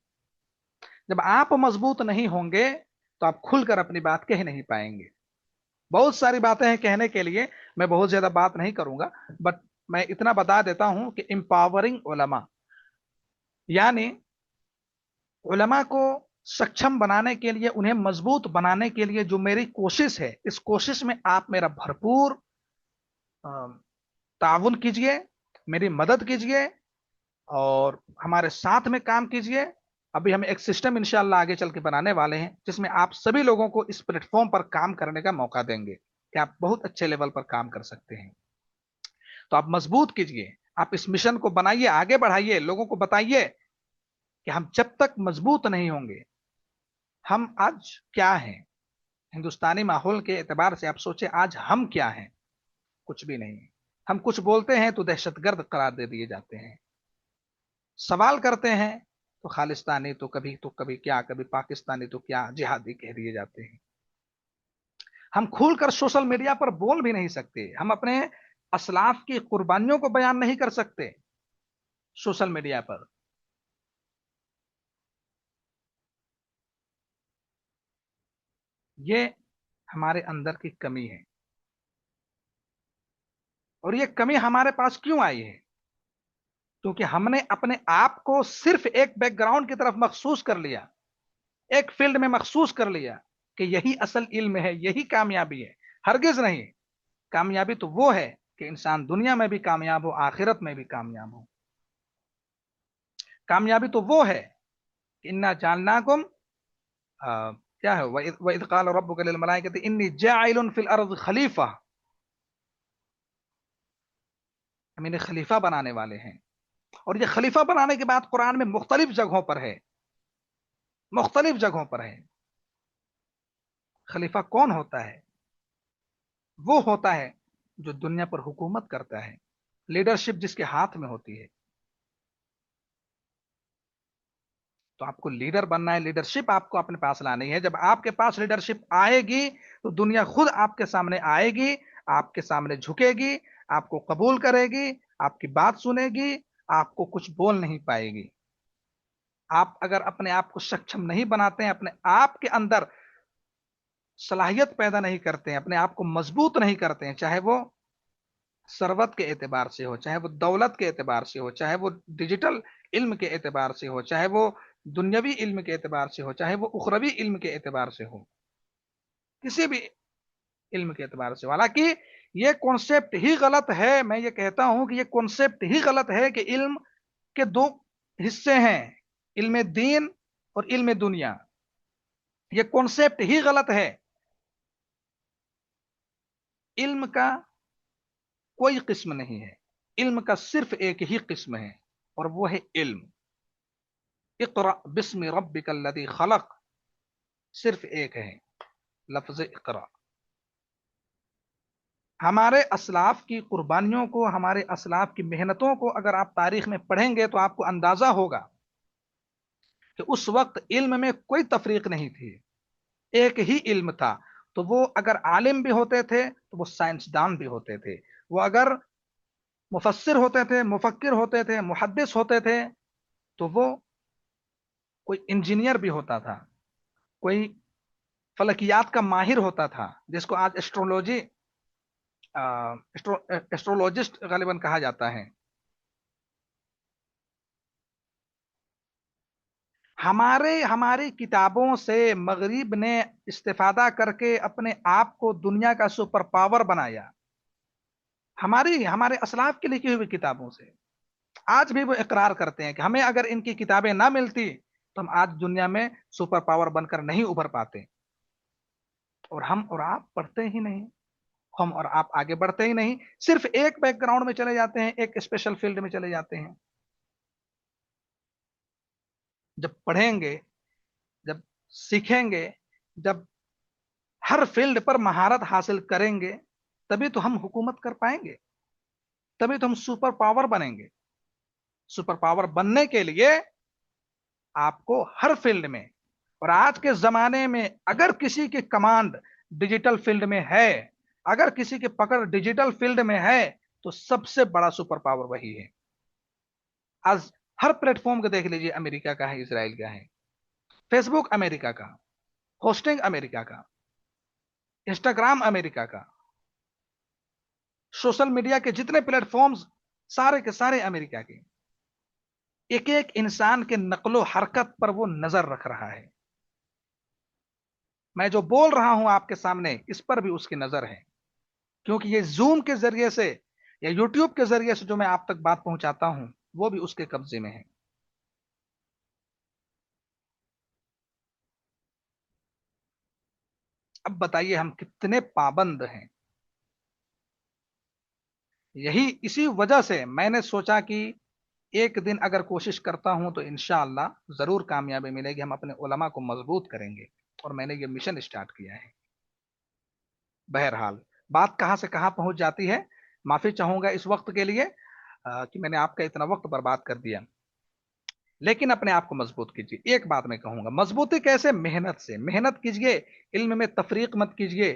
जब आप मजबूत नहीं होंगे तो आप खुलकर अपनी बात कह नहीं पाएंगे। बहुत सारी बातें हैं कहने के लिए, मैं बहुत ज्यादा बात नहीं करूंगा, बट मैं इतना बता देता हूं कि एम्पावरिंग उलमा, यानी उलमा को सक्षम बनाने के लिए, उन्हें मजबूत बनाने के लिए जो मेरी कोशिश है, इस कोशिश में आप मेरा भरपूर ताउन कीजिए, मेरी मदद कीजिए और हमारे साथ में काम कीजिए। अभी हम एक सिस्टम इंशाल्लाह आगे चल के बनाने वाले हैं जिसमें आप सभी लोगों को इस प्लेटफॉर्म पर काम करने का मौका देंगे कि आप बहुत अच्छे लेवल पर काम कर सकते हैं। तो आप मजबूत कीजिए, आप इस मिशन को बनाइए, आगे बढ़ाइए, लोगों को बताइए कि हम जब तक मजबूत नहीं होंगे, हम आज क्या हैं हिंदुस्तानी माहौल के एतबार से, आप सोचे आज हम क्या हैं? कुछ भी नहीं। हम कुछ बोलते हैं तो दहशतगर्द करार दे दिए जाते हैं, सवाल करते हैं तो खालिस्तानी, तो कभी क्या, कभी पाकिस्तानी, तो क्या जिहादी कह दिए जाते हैं। हम खुलकर सोशल मीडिया पर बोल भी नहीं सकते, हम अपने असलाफ की कुर्बानियों को बयान नहीं कर सकते सोशल मीडिया पर। ये हमारे अंदर की कमी है। और ये कमी हमारे पास क्यों आई है? क्योंकि हमने अपने आप को सिर्फ एक बैकग्राउंड की तरफ मखसूस कर लिया, एक फील्ड में मखसूस कर लिया कि यही असल इल्म है, यही कामयाबी है। हरगिज नहीं। कामयाबी तो वो है कि इंसान दुनिया में भी कामयाब हो, आखिरत में भी कामयाब हो। कामयाबी तो वो है इन्ना जाननाकुम, क्या है, वइद क़ाल रब्बुका लिल मलाइकति इन्नी जाइलुन फिल अर्ज़ खलीफा, हम इन्हें खलीफा बनाने वाले हैं। और ये खलीफा बनाने की बात कुरान में मुख्तलिफ जगहों पर है, मुख्तलिफ जगहों पर है। खलीफा कौन होता है? वो होता है जो दुनिया पर हुकूमत करता है, लीडरशिप जिसके हाथ में होती है। तो आपको लीडर बनना है, लीडरशिप आपको अपने पास लानी है। जब आपके पास लीडरशिप आएगी तो दुनिया खुद आपके सामने आएगी, आपके सामने झुकेगी, आपको कबूल करेगी, आपकी बात सुनेगी, आपको कुछ बोल नहीं पाएगी। आप अगर अपने आप को सक्षम नहीं बनाते हैं, अपने आप के अंदर सलाहियत पैदा नहीं करते हैं, अपने आप को मजबूत नहीं करते हैं, चाहे वो सरवत के एतबार से हो, चाहे वो दौलत के एतबार से हो, चाहे वो डिजिटल इल्म के एतबार से हो, चाहे वो दुनियावी इल्म के एतबार से हो, चाहे वो उखरवी इल्म के एतबार से हो, किसी भी इल्म के एतबार से। हालांकि ये कॉन्सेप्ट ही गलत है, मैं ये कहता हूं कि ये कॉन्सेप्ट ही गलत है कि इल्म के दो हिस्से हैं, इल्म दीन और इल्म दुनिया। ये कॉन्सेप्ट ही गलत है। इल्म का कोई किस्म नहीं है, इल्म का सिर्फ एक ही किस्म है, और वो है इल्म। इक़रा बिस्मि रब्बिकल लज़ी खलक, सिर्फ एक है लफ्ज इक़रा। हमारे असलाफ की कुर्बानियों को, हमारे असलाफ की मेहनतों को अगर आप तारीख में पढ़ेंगे तो आपको अंदाजा होगा कि उस वक्त इल्म में कोई तफरीक नहीं थी, एक ही इल्म था। तो वो अगर आलिम भी होते थे तो वो साइंसदान भी होते थे, वो अगर मुफस्सिर होते थे, मुफक्किर होते थे, मुहद्दिस होते थे, तो वो कोई इंजीनियर भी होता था, कोई फलकियात का माहिर होता था, जिसको आज एस्ट्रोलॉजी, एस्ट्रोलॉजिस्ट गालिबन कहा जाता है। हमारे हमारी किताबों से मगरिब ने इस्तेफादा करके अपने आप को दुनिया का सुपर पावर बनाया, हमारी हमारे असलाफ की लिखी हुई किताबों से। आज भी वो इकरार करते हैं कि हमें अगर इनकी किताबें ना मिलती तो हम आज दुनिया में सुपर पावर बनकर नहीं उभर पाते। और हम और आप पढ़ते ही नहीं, हम और आप आगे बढ़ते ही नहीं, सिर्फ एक बैकग्राउंड में चले जाते हैं, एक स्पेशल फील्ड में चले जाते हैं। जब पढ़ेंगे, जब सीखेंगे, जब हर फील्ड पर महारत हासिल करेंगे, तभी तो हम हुकूमत कर पाएंगे, तभी तो हम सुपर पावर बनेंगे। सुपर पावर बनने के लिए आपको हर फील्ड में, और आज के जमाने में अगर किसी की कमांड डिजिटल फील्ड में है, अगर किसी की पकड़ डिजिटल फील्ड में है, तो सबसे बड़ा सुपर पावर वही है। आज हर प्लेटफॉर्म को देख लीजिए, अमेरिका का है, इसराइल का है, फेसबुक अमेरिका का, होस्टिंग अमेरिका का, इंस्टाग्राम अमेरिका का, सोशल मीडिया के जितने प्लेटफॉर्म्स सारे के सारे अमेरिका के। एक एक इंसान के नकलो हरकत पर वो नजर रख रहा है। मैं जो बोल रहा हूं आपके सामने, इस पर भी उसकी नजर है, क्योंकि ये जूम के जरिए से या यूट्यूब के जरिए से जो मैं आप तक बात पहुंचाता हूं, वो भी उसके कब्जे में है। अब बताइए हम कितने पाबंद हैं। यही इसी वजह से मैंने सोचा कि एक दिन अगर कोशिश करता हूं तो इंशाअल्लाह जरूर कामयाबी मिलेगी, हम अपने उलमा को मजबूत करेंगे। और मैंने ये मिशन स्टार्ट किया है। बहरहाल, बात कहां से कहां पहुंच जाती है, माफी चाहूंगा इस वक्त के लिए कि मैंने आपका इतना वक्त बर्बाद कर दिया। लेकिन अपने आप को मजबूत कीजिए। एक बात मैं कहूंगा, मजबूती कैसे? मेहनत से। मेहनत कीजिए, इल्म में तफरीक मत कीजिए,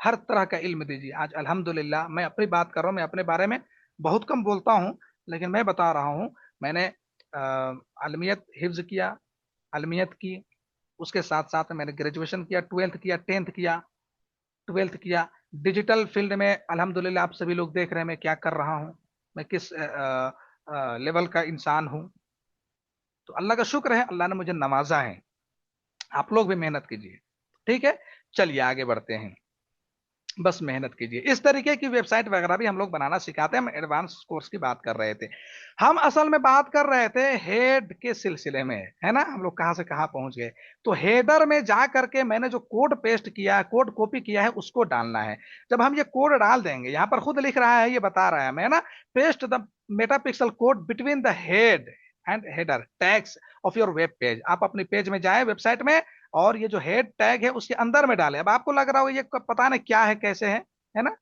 हर तरह का इल्म दीजिए। आज अल्हम्दुलिल्लाह, मैं अपनी बात कर रहा हूं, मैं अपने बारे में बहुत कम बोलता हूं, लेकिन मैं बता रहा हूं, मैंने अलमियत हिफ्ज किया, अलमियत की, उसके साथ साथ मैंने ग्रेजुएशन किया, ट्वेल्थ किया, टेंथ किया, ट्वेल्थ किया। डिजिटल फील्ड में अल्हम्दुलिल्लाह आप सभी लोग देख रहे हैं मैं क्या कर रहा हूं, मैं किस लेवल का इंसान हूं। तो अल्लाह का शुक्र है, अल्लाह ने मुझे नवाजा है। आप लोग भी मेहनत कीजिए, ठीक है। चलिए आगे बढ़ते हैं। बस मेहनत कीजिए। इस तरीके की वेबसाइट वगैरह भी हम लोग बनाना सिखाते हैं। हम एडवांस कोर्स की बात कर रहे थे। हम असल में बात कर रहे थे हेड के सिलसिले में, है ना, हम लोग कहां से कहां पहुंच गए। तो हेडर में जा करके मैंने जो कोड पेस्ट किया है, कोड कॉपी किया है, उसको डालना है। जब हम ये कोड डाल देंगे, यहां पर खुद लिख रहा है, ये बता रहा है मैं ना, paste the meta pixel code between the head and header tags of your web page. आप अपनी पेज में जाए, वेबसाइट में, और ये जो हेड टैग है उसके अंदर में डाले। अब आपको लग रहा होगा ये पता नहीं क्या है, कैसे है ना,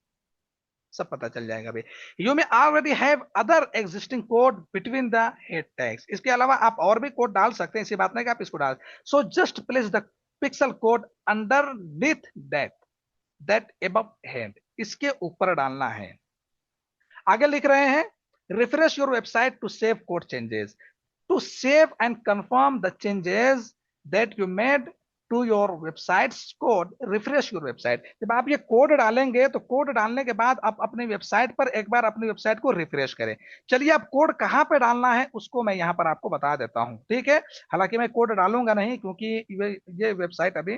सब पता चल जाएगा भाई। You may already have other existing code between the head tags. इसके अलावा आप और भी कोड डाल सकते हैं, ऐसी बात नहीं कि आप इसको डाल। So just place the pixel code underneath that that above head, इसके ऊपर डालना है। आगे लिख रहे हैं, refresh your website to save code changes, to save and confirm the changes that you made to your website code, refresh your website. जब आप ये कोड डालेंगे तो कोड डालने के बाद आप अपनी वेबसाइट पर एक बार अपनी वेबसाइट को रिफ्रेश करें। चलिए, अब कोड कहां पे डालना है उसको मैं यहां पर आपको बता देता हूं, ठीक है। हालांकि मैं कोड डालूंगा नहीं, क्योंकि ये वेबसाइट अभी,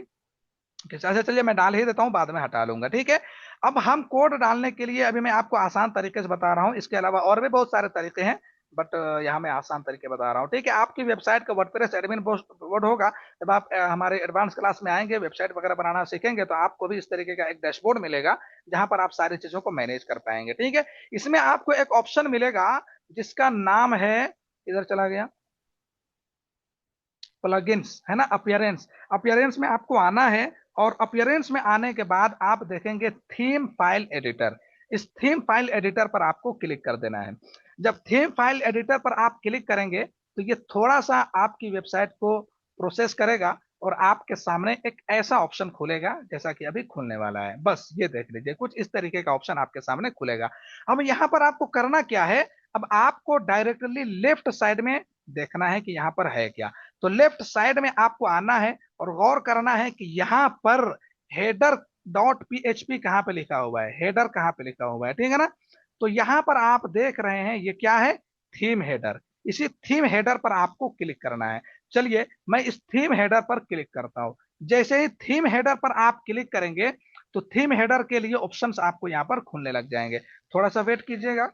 अच्छा चलिए मैं डाल ही देता हूं, बाद में हटा लूंगा, ठीक है। अब हम कोड डालने के लिए अभी मैं आपको आसान तरीके से बता रहा हूं, इसके अलावा और भी बहुत सारे तरीके हैं, बट यहाँ मैं आसान तरीके बता रहा हूँ, ठीक है। आपकी वेबसाइट का वर्डप्रेस एडमिन बोर्ड होगा। जब आप हमारे एडवांस क्लास में आएंगे, वेबसाइट वगैरह बनाना सीखेंगे, तो आपको भी इस तरीके का एक डैशबोर्ड मिलेगा, जहां पर आप सारी चीजों को मैनेज कर पाएंगे, ठीक है। इसमें आपको एक ऑप्शन मिलेगा जिसका नाम है, इधर चला गया, प्लगइन्स, है ना, अपीयरेंस। अपीयरेंस में आपको आना है, और अपीयरेंस में आने के बाद आप देखेंगे थीम फाइल एडिटर। इस थीम फाइल एडिटर पर आपको क्लिक कर देना है। जब थीम फाइल एडिटर पर आप क्लिक करेंगे तो ये थोड़ा सा आपकी वेबसाइट को प्रोसेस करेगा, और आपके सामने एक ऐसा ऑप्शन खुलेगा जैसा कि अभी खुलने वाला है। बस ये देख लीजिए, कुछ इस तरीके का ऑप्शन आपके सामने खुलेगा। अब यहाँ पर आपको करना क्या है, अब आपको डायरेक्टली लेफ्ट साइड में देखना है कि यहाँ पर है क्या। तो लेफ्ट साइड में आपको आना है, और गौर करना है कि यहां पर हेडर डॉट पीएचपी कहां पे लिखा हुआ है, हेडर कहां पे लिखा हुआ है, ठीक है ना। तो यहां पर आप देख रहे हैं ये क्या है, थीम हेडर। इसी थीम हेडर पर आपको क्लिक करना है। चलिए मैं इस थीम हेडर पर क्लिक करता हूं। जैसे ही थीम हेडर पर आप क्लिक करेंगे तो थीम हेडर के लिए ऑप्शंस आपको यहां पर खुलने लग जाएंगे। थोड़ा सा वेट कीजिएगा।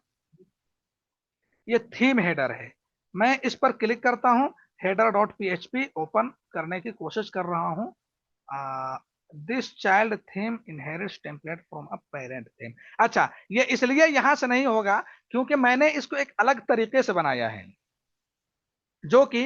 ये थीम हेडर है, मैं इस पर क्लिक करता हूं। हेडर डॉट पीएचपी ओपन करने की कोशिश कर रहा हूं। This child theme inherits template from a parent theme. अच्छा, ये इसलिए यहां से नहीं होगा क्योंकि मैंने इसको एक अलग तरीके से बनाया है, जो कि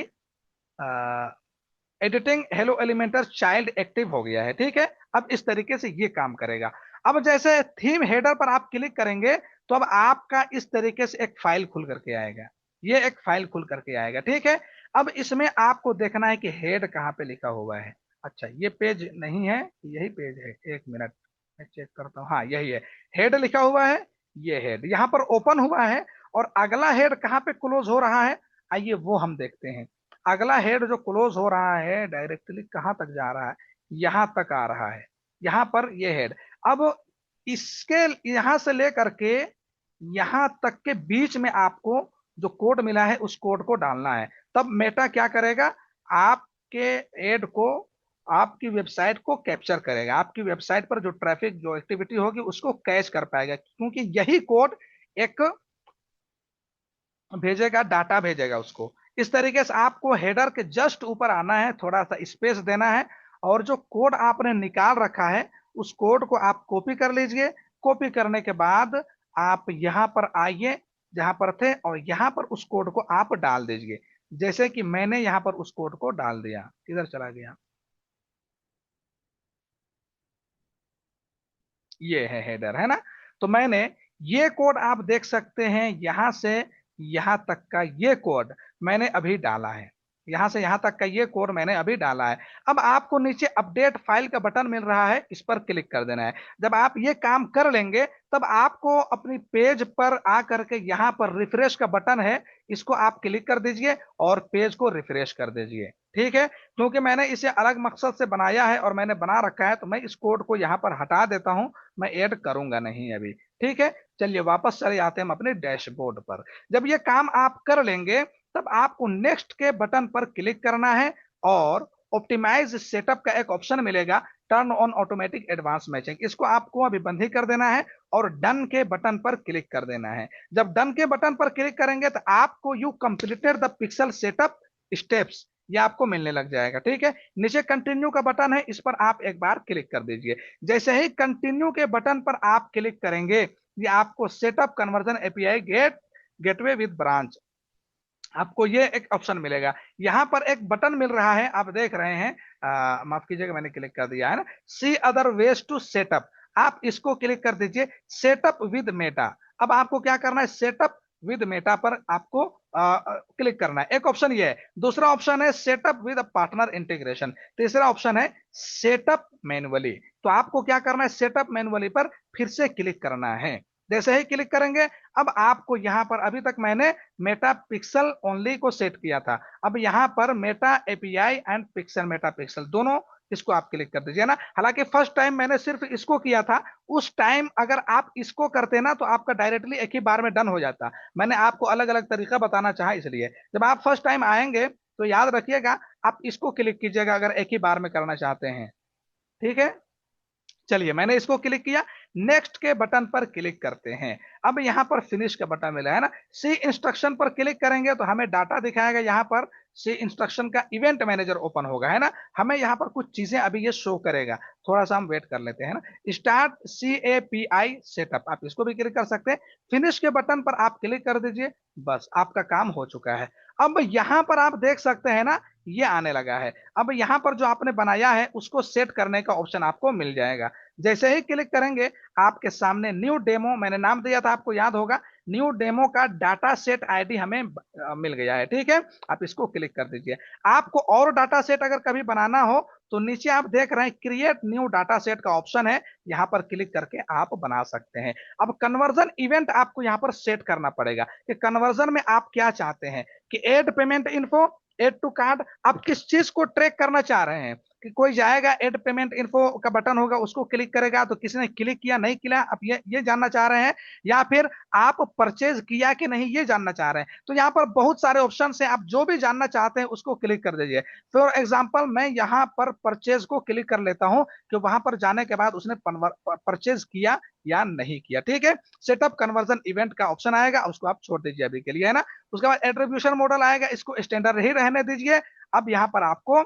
editing hello Elementor child active हो गया है, ठीक है। अब इस तरीके से ये काम करेगा। अब जैसे थीम हेडर पर आप क्लिक करेंगे तो अब आपका इस तरीके से एक फाइल खुल करके आएगा। ये एक फाइल खुल करके आएगा, ठीक है। अब इसमें आपको देखना है कि हेड कहाँ पे लिखा हुआ है। अच्छा, ये पेज नहीं है, यही पेज है, एक मिनट मैं चेक करता हूँ। हाँ, यही है, हेड लिखा हुआ है। ये हेड यहाँ पर ओपन हुआ है, और अगला हेड कहाँ पे क्लोज हो रहा है, आइए वो हम देखते हैं। अगला हेड जो क्लोज हो रहा है डायरेक्टली कहां तक जा रहा है, यहां तक आ रहा है, यहां पर ये हेड। अब इसके यहां से लेकर के यहां तक के बीच में आपको जो कोड मिला है उस कोड को डालना है। तब मेटा क्या करेगा, आपके एड को, आपकी वेबसाइट को कैप्चर करेगा। आपकी वेबसाइट पर जो ट्रैफिक, जो एक्टिविटी होगी उसको कैच कर पाएगा, क्योंकि यही कोड एक भेजेगा, डाटा भेजेगा उसको। इस तरीके से आपको हेडर के जस्ट ऊपर आना है, थोड़ा सा स्पेस देना है, और जो कोड आपने निकाल रखा है उस कोड को आप कॉपी कर लीजिए। कॉपी करने के बाद आप यहां पर आइए जहां पर थे, और यहां पर उस कोड को आप डाल दीजिए। जैसे कि मैंने यहां पर उस कोड को डाल दिया, किधर चला गया, ये है हेडर, है ना। तो मैंने ये कोड आप देख सकते हैं, यहां से यहां तक का ये कोड मैंने अभी डाला है। यहां से यहां तक का ये कोड मैंने अभी डाला है। अब आपको नीचे अपडेट फाइल का बटन मिल रहा है, इस पर क्लिक कर देना है। जब आप ये काम कर लेंगे तब आपको अपनी पेज पर आकर के यहाँ पर रिफ्रेश का बटन है, इसको आप क्लिक कर दीजिए और पेज को रिफ्रेश कर दीजिए, ठीक है। क्योंकि मैंने इसे अलग मकसद से बनाया है और मैंने बना रखा है, तो मैं इस कोड को यहाँ पर हटा देता हूं। मैं ऐड करूंगा नहीं अभी, ठीक है। चलिए वापस चले आते हैं हम अपने डैशबोर्ड पर। जब ये काम आप कर लेंगे तब आपको नेक्स्ट के बटन पर क्लिक करना है, और ऑप्टिमाइज सेटअप का एक ऑप्शन मिलेगा, turn on automatic advance matching, इसको आपको अभी बंद ही कर देना है और डन के बटन पर क्लिक कर देना है। जब डन के बटन पर क्लिक करेंगे तो आपको you completed the pixel setup steps ये आपको मिलने लग जाएगा। ठीक है, नीचे कंटिन्यू का बटन है, इस पर आप एक बार क्लिक कर दीजिए। जैसे ही कंटिन्यू के बटन पर आप क्लिक करेंगे, ये आपको setup conversion API gateway with branch, आपको ये एक ऑप्शन मिलेगा। यहां पर एक बटन मिल रहा है, आप देख रहे हैं, माफ कीजिएगा मैंने क्लिक कर दिया है ना, सी अदर वेज टू सेटअप, आप इसको क्लिक कर दीजिए, सेटअप विद मेटा। अब आपको क्या करना है, सेटअप विद मेटा पर आपको क्लिक करना है, एक ऑप्शन ये है। दूसरा ऑप्शन है सेटअप विद पार्टनर इंटीग्रेशन। तीसरा ऑप्शन है सेटअप मैनुअली। तो आपको क्या करना है, सेटअप मैनुअली पर फिर से क्लिक करना है। जैसे ही क्लिक करेंगे, अब आपको यहां पर, अभी तक मैंने मेटा पिक्सल ओनली को सेट किया था, अब यहां पर Meta API and pixel Meta pixel दोनों, इसको आप क्लिक कर दीजिए ना। हालांकि फर्स्ट टाइम मैंने सिर्फ इसको किया था, उस टाइम अगर आप इसको करते ना तो आपका डायरेक्टली एक ही बार में डन हो जाता। मैंने आपको अलग अलग तरीका बताना चाहा, इसलिए जब आप फर्स्ट टाइम आएंगे तो याद रखिएगा आप इसको क्लिक कीजिएगा अगर एक ही बार में करना चाहते हैं। ठीक है, चलिए मैंने इसको क्लिक किया, नेक्स्ट के बटन पर क्लिक करते हैं। अब यहां पर फिनिश का बटन मिला है ना, सी इंस्ट्रक्शन पर क्लिक करेंगे तो हमें डाटा दिखाएगा, यहां पर सी इंस्ट्रक्शन का इवेंट मैनेजर ओपन होगा, है ना। हमें यहां पर कुछ चीजें अभी ये शो करेगा, थोड़ा सा हम वेट कर लेते हैं ना। Start C A P I setup, आप इसको भी क्लिक कर सकते हैं। फिनिश के बटन पर आप क्लिक कर दीजिए, बस आपका काम हो चुका है। अब यहां पर आप देख सकते हैं ना, ये आने लगा है। अब यहां पर जो आपने बनाया है उसको सेट करने का ऑप्शन आपको मिल जाएगा। जैसे ही क्लिक करेंगे, आपके सामने न्यू डेमो, मैंने नाम दिया था आपको याद होगा, न्यू डेमो का डाटा सेट आईडी हमें मिल गया है। ठीक है, आप इसको क्लिक कर दीजिए। आपको और डाटा सेट अगर कभी बनाना हो तो नीचे आप देख रहे हैं क्रिएट न्यू डाटा सेट का ऑप्शन है, यहां पर क्लिक करके आप बना सकते हैं। अब कन्वर्जन इवेंट आपको यहां पर सेट करना पड़ेगा कि कन्वर्जन में आप क्या चाहते हैं, कि add payment info, add to card, आप किस चीज को ट्रैक करना चाह रहे हैं, कि कोई जाएगा एड पेमेंट इन्फो का बटन होगा उसको क्लिक करेगा तो किसी ने क्लिक किया नहीं किया, आप ये जानना चाह रहे हैं, या फिर आप परचेज किया कि नहीं ये जानना चाह रहे हैं। तो यहाँ पर बहुत सारे ऑप्शन हैं, आप जो भी जानना चाहते हैं उसको क्लिक कर दीजिए। फॉर एग्जाम्पल मैं यहाँ पर परचेज को क्लिक कर लेता हूँ कि वहां पर जाने के बाद उसने परचेज किया या नहीं किया। ठीक है, सेटअप कन्वर्जन इवेंट का ऑप्शन आएगा, उसको आप छोड़ दीजिए अभी के लिए, है ना। उसके बाद एट्रीब्यूशन मॉडल आएगा, इसको स्टैंडर्ड ही रहने दीजिए। अब यहाँ पर आपको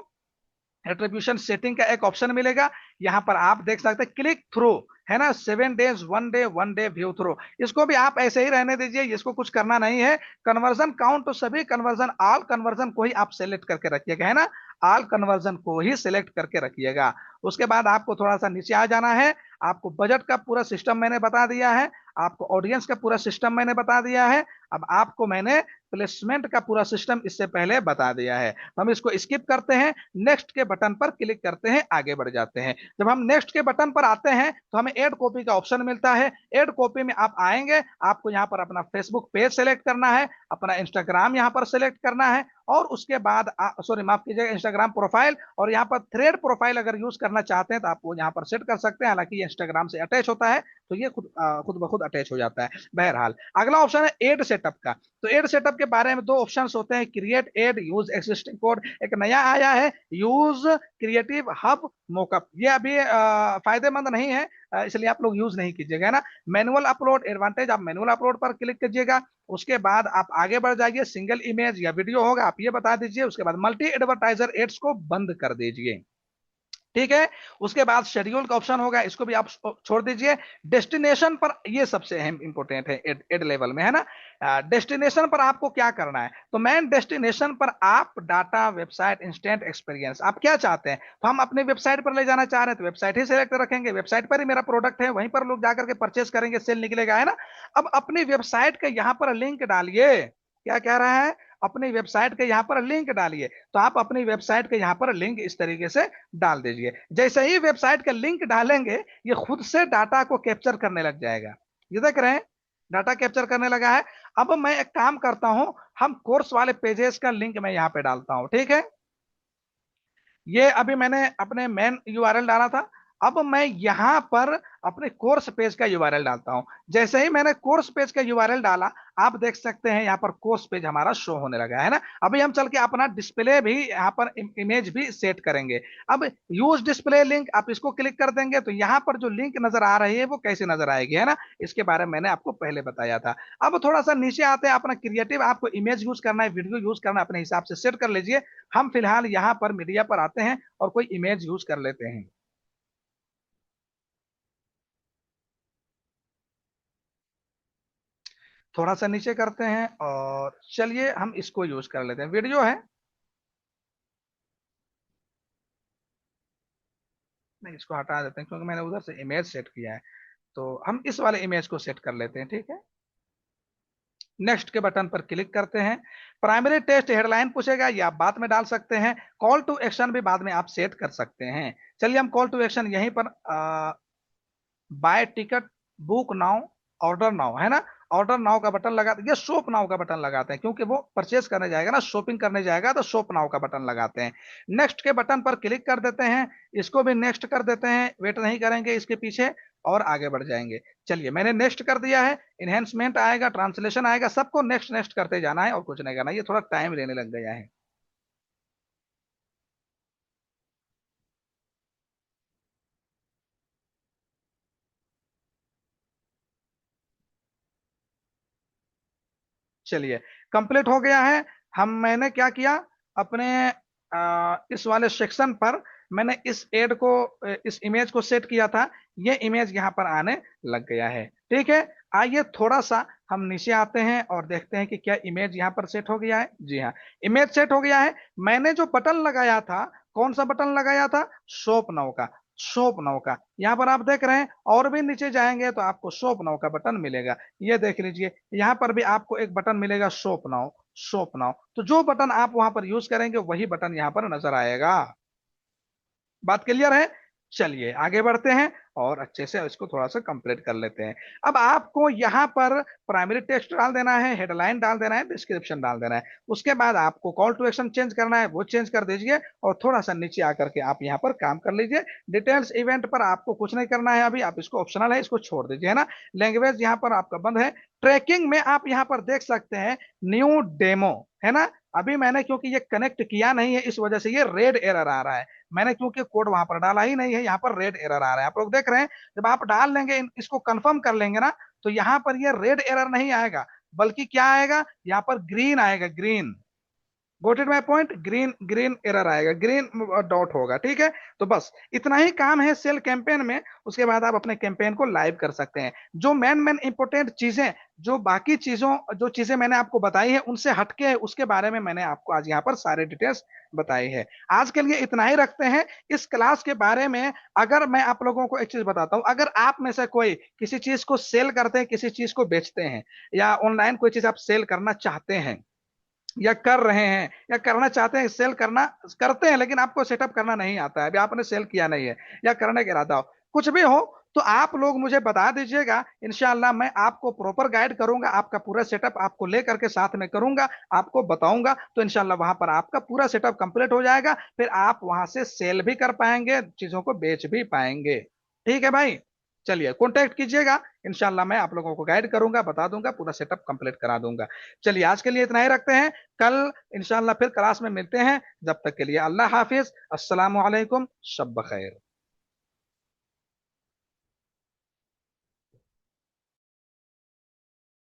एट्रीब्यूशन सेटिंग का एक ऑप्शन मिलेगा, यहां पर आप देख सकते हैं क्लिक थ्रू, है ना, 7 डेज 1 डे व्यू थ्रू, इसको भी आप ऐसे ही रहने दीजिए, इसको कुछ करना नहीं है। कन्वर्जन काउंट तो सभी कन्वर्जन, ऑल कन्वर्जन को ही आप सेलेक्ट करके रखिएगा, है ना, ऑल कन्वर्जन को ही सिलेक्ट करके रखिएगा। उसके बाद आपको थोड़ा सा नीचे आ जाना है, आपको बजट का पूरा सिस्टम मैंने बता दिया है, आपको ऑडियंस का पूरा सिस्टम मैंने बता दिया है, अब आपको मैंने प्लेसमेंट का पूरा सिस्टम इससे पहले बता दिया है। हम इसको स्किप करते हैं, नेक्स्ट के बटन पर क्लिक करते हैं, आगे बढ़ जाते हैं। जब हम नेक्स्ट के बटन पर आते हैं तो हमें ऐड कॉपी का ऑप्शन मिलता है। ऐड कॉपी में आप आएंगे, आपको यहाँ पर अपना फेसबुक पेज सेलेक्ट करना है, अपना इंस्टाग्राम यहाँ पर सेलेक्ट करना है, और उसके बाद सॉरी माफ कीजिएगा, इंस्टाग्राम प्रोफाइल, और यहाँ पर थ्रेड प्रोफाइल अगर यूज करना चाहते हैं तो आप वो यहाँ पर सेट कर सकते हैं, हालांकि ये इंस्टाग्राम से अटैच होता है तो ये खुद ब खुद अटैच हो जाता है। बहरहाल अगला ऑप्शन है एड सेटअप का। तो एड सेटअप के बारे में दो ऑप्शंस होते हैं, create add, use existing code. एक नया आया है यूज क्रिएटिव हब मोकअप, ये अभी फायदेमंद नहीं है, इसलिए आप लोग यूज नहीं कीजिएगा, है ना। मैनुअल अपलोड एडवांटेज, आप मैनुअल अपलोड पर क्लिक कीजिएगा। उसके बाद आप आगे बढ़ जाइए, सिंगल इमेज या वीडियो होगा आप ये बता दीजिए। उसके बाद मल्टी एडवर्टाइजर एड्स को बंद कर दीजिए। ठीक है, उसके बाद शेड्यूल का ऑप्शन होगा, इसको भी आप छोड़ दीजिए। डेस्टिनेशन पर, ये सबसे अहम इंपॉर्टेंट है एड लेवल में, है ना। डेस्टिनेशन पर आपको क्या करना है, तो मेन डेस्टिनेशन पर आप डाटा, वेबसाइट, इंस्टेंट एक्सपीरियंस, आप क्या चाहते हैं, तो हम अपनी वेबसाइट पर ले जाना चाह रहे हैं तो वेबसाइट ही सिलेक्ट रखेंगे, वेबसाइट पर ही मेरा प्रोडक्ट है, वहीं पर लोग जाकर के परचेस करेंगे, सेल निकलेगा, है ना। अब अपनी वेबसाइट का यहाँ पर लिंक डालिए, क्या कह रहा है, अपनी वेबसाइट के यहाँ पर लिंक डालिए। तो आप अपनी वेबसाइट के यहाँ पर लिंक इस तरीके से डाल दीजिए। जैसे ही वेबसाइट का लिंक डालेंगे, ये खुद से डाटा को कैप्चर करने लग जाएगा। ये देख रहे हैं, डाटा कैप्चर करने लगा है। अब मैं एक काम करता हूं, हम कोर्स वाले पेजेस का लिंक मैं यहाँ पे डालता हूं। ठीक है, ये अभी मैंने अपने मेन यूआरएल डाला था, अब मैं यहां पर अपने कोर्स पेज का यूआरएल डालता हूं। जैसे ही मैंने कोर्स पेज का यूआरएल डाला, आप देख सकते हैं यहाँ पर कोर्स पेज हमारा शो होने लगा है ना। अभी हम चल के अपना डिस्प्ले भी यहाँ पर इमेज भी सेट करेंगे। अब यूज डिस्प्ले लिंक, आप इसको क्लिक कर देंगे तो यहाँ पर जो लिंक नजर आ रही है वो कैसे नजर आएगी, है ना। इसके बारे में मैंने आपको पहले बताया था। अब थोड़ा सा नीचे आते हैं, अपना क्रिएटिव, आपको इमेज यूज करना है, वीडियो यूज करना है, अपने हिसाब से सेट कर लीजिए। हम फिलहाल यहाँ पर मीडिया पर आते हैं और कोई इमेज यूज कर लेते हैं। थोड़ा सा नीचे करते हैं और चलिए हम इसको यूज कर लेते हैं, वीडियो है। नहीं, इसको हटा देते हैं क्योंकि मैंने उधर से इमेज सेट किया है। तो हम इस वाले इमेज को सेट कर लेते हैं, ठीक है। नेक्स्ट के बटन पर क्लिक करते हैं। प्राइमरी टेस्ट हेडलाइन पूछेगा, या आप बाद में डाल सकते हैं। कॉल टू एक्शन भी बाद में आप सेट कर सकते हैं। चलिए हम कॉल टू एक्शन यहीं पर buy ticket, book now, order now, है ना। ऑर्डर नाउ का बटन लगाते, ये शॉप नाउ का बटन लगाते हैं क्योंकि वो परचेस करने जाएगा ना, शॉपिंग करने जाएगा तो शॉप नाउ का बटन लगाते हैं। नेक्स्ट के बटन पर क्लिक कर देते हैं। इसको भी नेक्स्ट कर देते हैं, वेट नहीं करेंगे इसके पीछे और आगे बढ़ जाएंगे। चलिए मैंने नेक्स्ट कर दिया है। इनहेंसमेंट आएगा, ट्रांसलेशन आएगा, सबको नेक्स्ट नेक्स्ट करते जाना है और कुछ नहीं करना। ये थोड़ा टाइम लेने लग गया है। चलिए कंप्लीट हो गया है। मैंने क्या किया, अपने इस वाले सेक्शन पर मैंने इस एड को, इस इमेज को सेट किया था। ये इमेज यहाँ पर आने लग गया है, ठीक है। आइए थोड़ा सा हम नीचे आते हैं और देखते हैं कि क्या इमेज यहाँ पर सेट हो गया है। जी हाँ, इमेज सेट हो गया है। मैंने जो बटन लगाया था, कौन सा बटन लगाया था, शॉप नाउ का। शॉप नाउ का यहाँ पर आप देख रहे हैं, और भी नीचे जाएंगे तो आपको शॉप नाउ का बटन मिलेगा। ये देख लीजिए, यहाँ पर भी आपको एक बटन मिलेगा, शॉप नाउ। शॉप नाउ, तो जो बटन आप वहां पर यूज करेंगे वही बटन यहाँ पर नजर आएगा। बात क्लियर है। चलिए आगे बढ़ते हैं और अच्छे से इसको थोड़ा सा कंप्लीट कर लेते हैं। अब आपको यहाँ पर प्राइमरी टेक्स्ट डाल देना है, हेडलाइन डाल देना है, डिस्क्रिप्शन डाल देना है। उसके बाद आपको कॉल टू एक्शन चेंज करना है, वो चेंज कर दीजिए और थोड़ा सा नीचे आकर के आप यहाँ पर काम कर लीजिए। डिटेल्स इवेंट पर आपको कुछ नहीं करना है अभी, आप इसको ऑप्शनल है, इसको छोड़ दीजिए, है ना। लैंग्वेज यहाँ पर आपका बंद है। ट्रैकिंग में आप यहाँ पर देख सकते हैं न्यू डेमो, है ना। अभी मैंने क्योंकि ये कनेक्ट किया नहीं है, इस वजह से ये रेड एरर आ रहा है। मैंने क्योंकि कोड वहां पर डाला ही नहीं है, यहाँ पर रेड एरर आ रहा है, आप लोग देख रहे हैं। जब आप डाल लेंगे, इसको कंफर्म कर लेंगे ना, तो यहाँ पर ये रेड एरर नहीं आएगा, बल्कि क्या आएगा, यहाँ पर ग्रीन आएगा, green. Got it my point, green green error आएगा, ग्रीन डॉट होगा, ठीक है। तो बस इतना ही काम है सेल कैंपेन में। उसके बाद आप अपने कैंपेन को लाइव कर सकते हैं। जो मेन मेन इंपोर्टेंट चीजें, जो बाकी चीजों, जो चीजें मैंने आपको बताई है उनसे हटके है, उसके बारे में मैंने आपको आज यहाँ पर सारे डिटेल्स बताई है। आज के लिए इतना ही रखते हैं। इस क्लास के बारे में अगर मैं आप लोगों को एक चीज बताता हूं, अगर आप में से कोई किसी चीज को सेल करते हैं, किसी चीज को बेचते हैं, या ऑनलाइन कोई चीज आप सेल करना चाहते हैं, या कर रहे हैं, या करना चाहते हैं, सेल करना करते हैं लेकिन आपको सेटअप करना नहीं आता है, अभी आपने सेल किया नहीं है, या करने का इरादा हो, कुछ भी हो, तो आप लोग मुझे बता दीजिएगा। इंशाल्लाह मैं आपको प्रॉपर गाइड करूंगा, आपका पूरा सेटअप आपको लेकर के साथ में करूंगा, आपको बताऊंगा। तो इंशाल्लाह वहां पर आपका पूरा सेटअप कंप्लीट हो जाएगा, फिर आप वहां से सेल भी कर पाएंगे, चीजों को बेच भी पाएंगे। ठीक है भाई, चलिए कॉन्टेक्ट कीजिएगा। इंशाल्लाह मैं आप लोगों को गाइड करूंगा, बता दूंगा, पूरा सेटअप कंप्लीट करा दूंगा। चलिए आज के लिए इतना ही रखते हैं। कल इंशाल्लाह फिर क्लास में मिलते हैं। जब तक के लिए अल्लाह हाफिज, अस्सलाम वालेकुम, शब बखैर।